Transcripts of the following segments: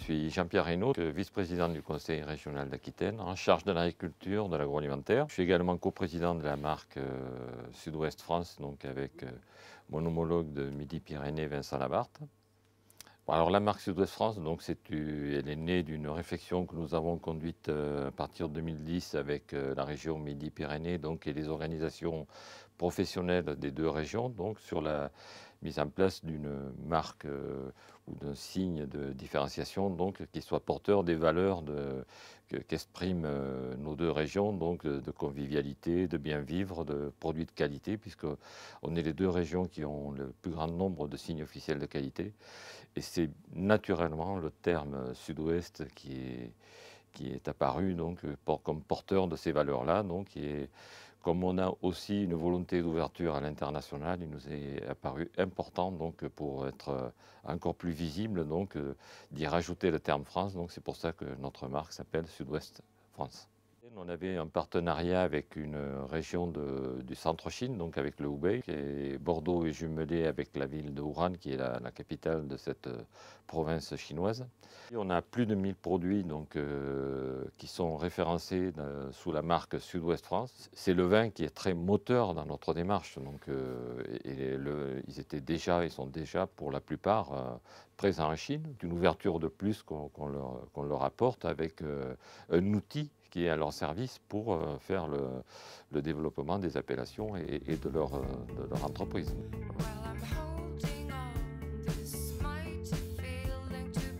suis Jean-Pierre Reynaud, vice-président du Conseil régional d'Aquitaine, en charge de l'agriculture, de l'agroalimentaire. Je suis également coprésident de la marque Sud-Ouest France, donc avec mon homologue de Midi-Pyrénées, Vincent Labarthe. Bon, alors la marque Sud-Ouest France, donc elle est née d'une réflexion que nous avons conduite à partir de 2010 avec la région Midi-Pyrénées et les organisations professionnelles des deux régions, donc sur la mise en place d'une marque ou d'un signe de différenciation qui soit porteur des valeurs qu'expriment nos deux régions, donc de convivialité, de bien vivre, de produits de qualité, puisqu'on est les deux régions qui ont le plus grand nombre de signes officiels de qualité. Et c'est naturellement le terme Sud-Ouest qui est apparu comme porteur de ces valeurs-là. Comme on a aussi une volonté d'ouverture à l'international, il nous est apparu important pour être encore plus visible d'y rajouter le terme France. Donc c'est pour ça que notre marque s'appelle Sud-Ouest France. On avait un partenariat avec une région du centre-Chine, donc avec le Hubei, et Bordeaux est jumelé avec la ville de Wuhan, qui est la capitale de cette province chinoise. Et on a plus de 1000 produits qui sont référencés sous la marque Sud-Ouest France. C'est le vin qui est très moteur dans notre démarche. Ils sont déjà pour la plupart présents en Chine, d'une ouverture de plus qu'on leur apporte avec un outil qui est à leur service pour faire le développement des appellations et de leur entreprise.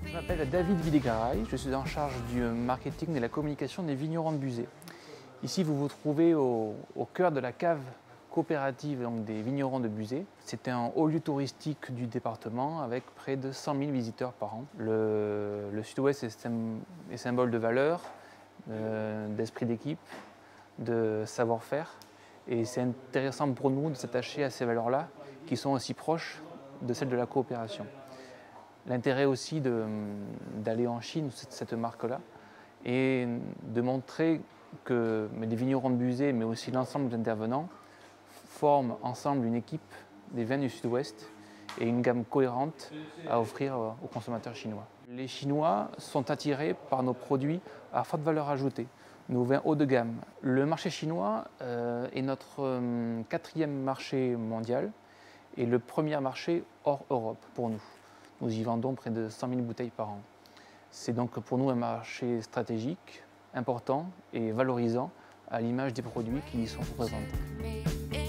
Je m'appelle David Villegaray, je suis en charge du marketing et de la communication des vignerons de Buzet. Ici, vous vous trouvez au cœur de la cave coopérative des vignerons de Buzet. C'est un haut lieu touristique du département avec près de 100 000 visiteurs par an. Le Sud-Ouest est symbole de valeur, d'esprit d'équipe, de savoir-faire. Et c'est intéressant pour nous de s'attacher à ces valeurs-là qui sont aussi proches de celles de la coopération. L'intérêt aussi d'aller en Chine, cette marque-là, et de montrer que les vignerons de Buzet, mais aussi l'ensemble des intervenants, forment ensemble une équipe des vins du Sud-Ouest et une gamme cohérente à offrir aux consommateurs chinois. Les Chinois sont attirés par nos produits à forte valeur ajoutée, nos vins haut de gamme. Le marché chinois est notre quatrième marché mondial et le premier marché hors Europe pour nous. Nous y vendons près de 100 000 bouteilles par an. C'est donc pour nous un marché stratégique, important et valorisant à l'image des produits qui y sont représentés.